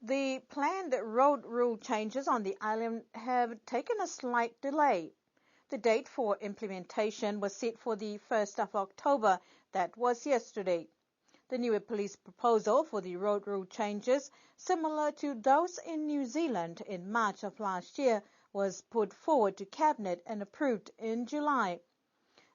The planned road rule changes on the island have taken a slight delay. The date for implementation was set for the 1st of October. That was yesterday. The new police proposal for the road rule changes, similar to those in New Zealand in March of last year, was put forward to Cabinet and approved in July.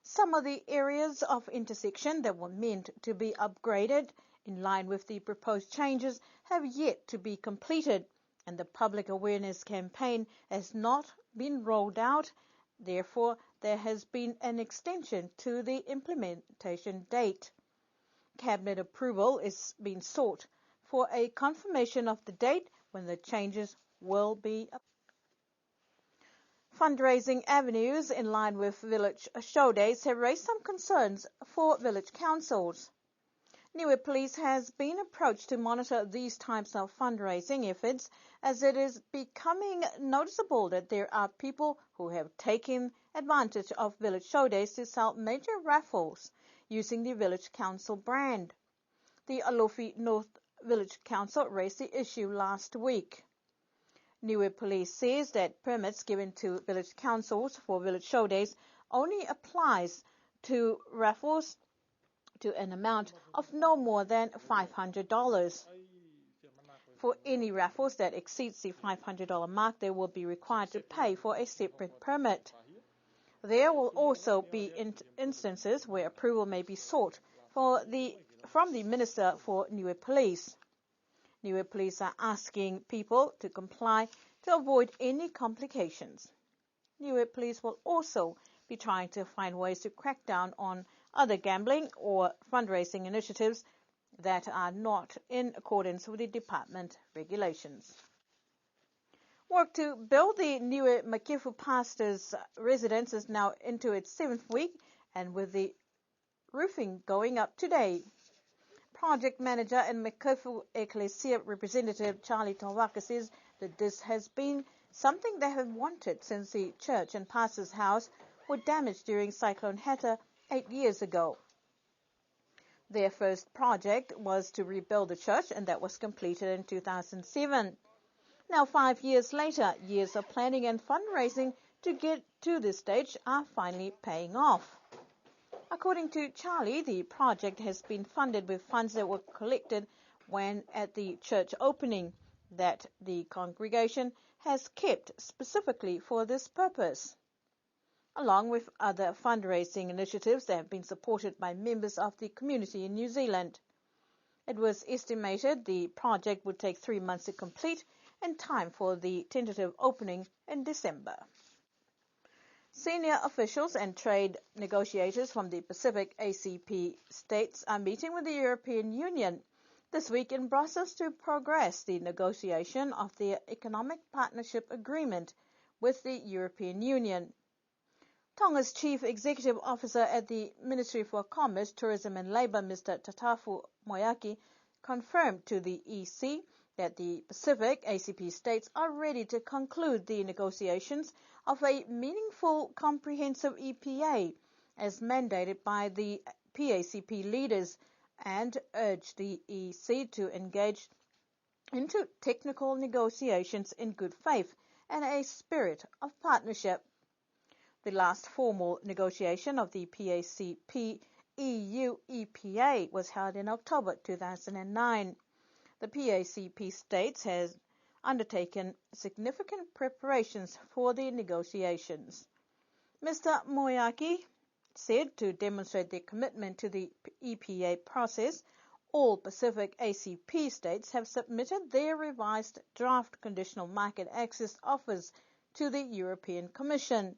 Some of the areas of intersection that were meant to be upgraded in line with the proposed changes have yet to be completed, and the public awareness campaign has not been rolled out. Therefore, there has been an extension to the implementation date. Cabinet approval is being sought for a confirmation of the date when the changes will be Fundraising avenues in line with village show days have raised some concerns for village councils. Niue Police has been approached to monitor these types of fundraising efforts, as it is becoming noticeable that there are people who have taken advantage of village show days to sell major raffles using the village council brand. The Alofi North Village Council raised the issue last week. Niue Police says that permits given to village councils for village show days only applies to raffles to an amount of no more than $500. For any raffles that exceeds the $500 mark, they will be required to pay for a separate permit. There will also be instances where approval may be sought from the Minister for Niue Police. Niue Police are asking people to comply to avoid any complications. Niue Police will also be trying to find ways to crack down on other gambling or fundraising initiatives that are not in accordance with the department regulations. Work to build the Niue Makifu pastor's residence is now into its 7th week, and with the roofing going up today. Project manager and Makifu Ecclesia representative Charlie Tawaka says that this has been something they have wanted since the church and pastor's house were damaged during Cyclone Heta 8 years ago. Their first project was to rebuild the church, and that was completed in 2007. Now, 5 years later, years of planning and fundraising to get to this stage are finally paying off. According to Charlie, the project has been funded with funds that were collected when at the church opening that the congregation has kept specifically for this purpose, along with other fundraising initiatives that have been supported by members of the community in New Zealand. It was estimated the project would take 3 months to complete, in time for the tentative opening in December. Senior officials and trade negotiators from the Pacific ACP states are meeting with the European Union this week in Brussels to progress the negotiation of their economic partnership agreement with the European Union. Tonga's Chief Executive Officer at the Ministry for Commerce, Tourism and Labour, Mr. Tatafu Moeaki, confirmed to the EC that the Pacific ACP states are ready to conclude the negotiations of a meaningful, comprehensive EPA as mandated by the PACP leaders, and urged the EC to engage into technical negotiations in good faith and a spirit of partnership. The last formal negotiation of the PACP EU EPA was held in October 2009. The PACP states has undertaken significant preparations for the negotiations. Mr. Moeaki said to demonstrate their commitment to the EPA process, all Pacific ACP states have submitted their revised draft conditional market access offers to the European Commission.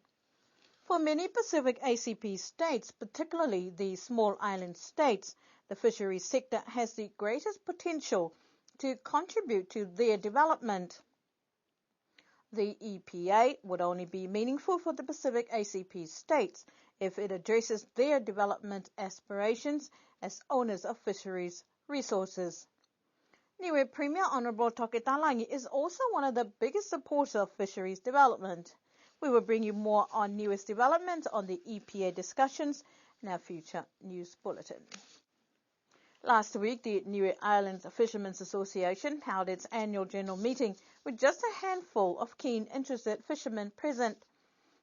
For many Pacific ACP states, particularly the small island states, the fisheries sector has the greatest potential to contribute to their development. The EPA would only be meaningful for the Pacific ACP states if it addresses their development aspirations as owners of fisheries resources. Niue Premier Honourable Toke Talangi is also one of the biggest supporters of fisheries development. We will bring you more on newest developments on the EPA discussions in our future news bulletin. Last week, the Niue Islands Fishermen's Association held its annual general meeting with just a handful of keen, interested fishermen present.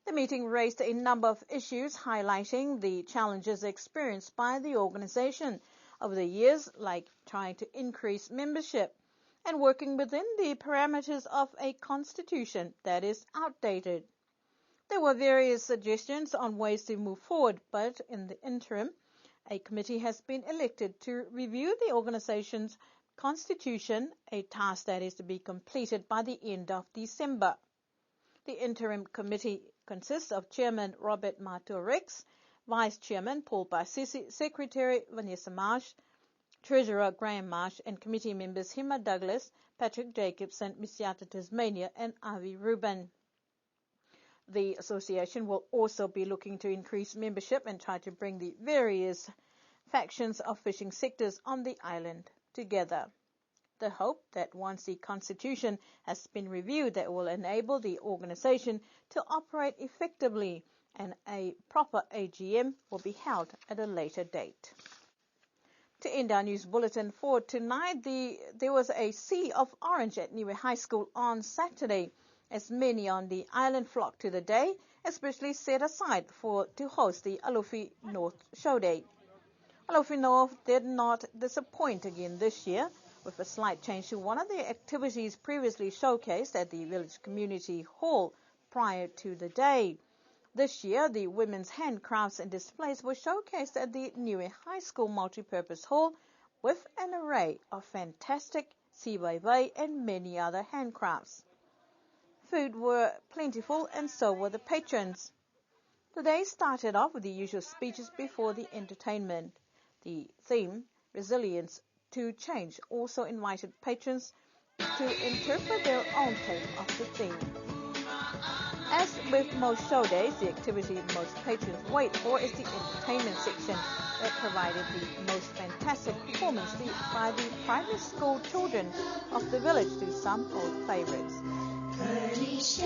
The meeting raised a number of issues highlighting the challenges experienced by the organization over the years, like trying to increase membership and working within the parameters of a constitution that is outdated. There were various suggestions on ways to move forward, but in the interim, a committee has been elected to review the organization's constitution, a task that is to be completed by the end of December. The interim committee consists of Chairman Robert Mato-Rex, Vice Chairman Paul Basisi, Secretary Vanessa Marsh, Treasurer Graham Marsh, and committee members Hima Douglas, Patrick Jacobson, Missiata Tasmania, and Avi Rubin. The association will also be looking to increase membership and try to bring the various factions of fishing sectors on the island together. The hope that once the constitution has been reviewed, that will enable the organization to operate effectively, and a proper AGM will be held at a later date. To end our news bulletin for tonight, there was a sea of orange at Niue High School on Saturday, as many on the island flocked to the day, especially set aside to host the Alofi North Show Day. Alofi North did not disappoint again this year, with a slight change to one of the activities previously showcased at the Village Community Hall prior to the day. This year, the women's handcrafts and displays were showcased at the Niue High School Multipurpose Hall with an array of fantastic siwaiwai and many other handcrafts. Food were plentiful and so were the patrons. The day started off with the usual speeches before the entertainment. The theme, Resilience to Change, also invited patrons to interpret their own take of the theme. As with most show days, the activity most patrons wait for is the entertainment section that provided the most fantastic performance by the private school children of the village to some old favorites. Pearly shells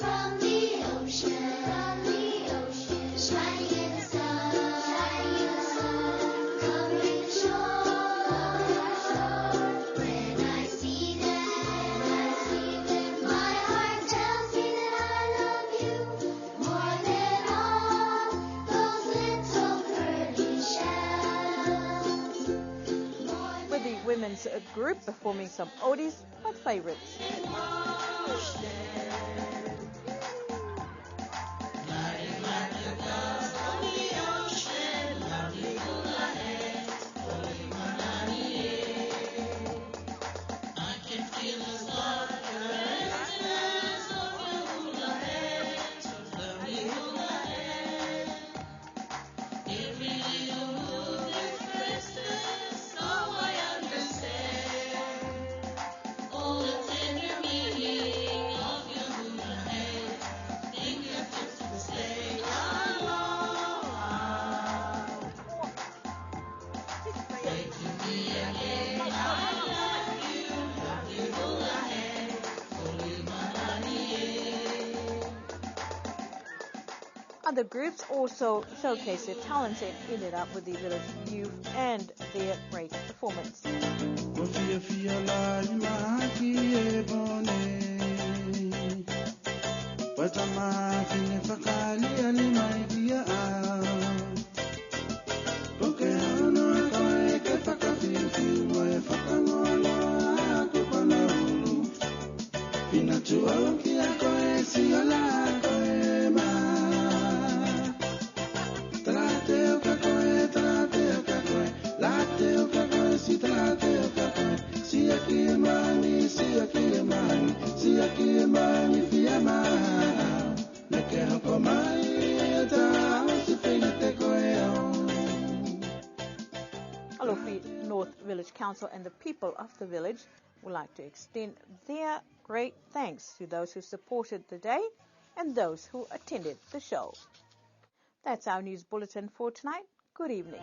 from the ocean, shining in the sun, covering the shore. When I see them, my heart tells me that I love you more than all those little pearly shells. With the women's group performing some oldies but favorites. Other groups also showcased their talents and ended up with the village youth and their great performance. Alofi North Village Council and the people of the village would like to extend their great thanks to those who supported the day and those who attended the show. That's our news bulletin for tonight. Good evening.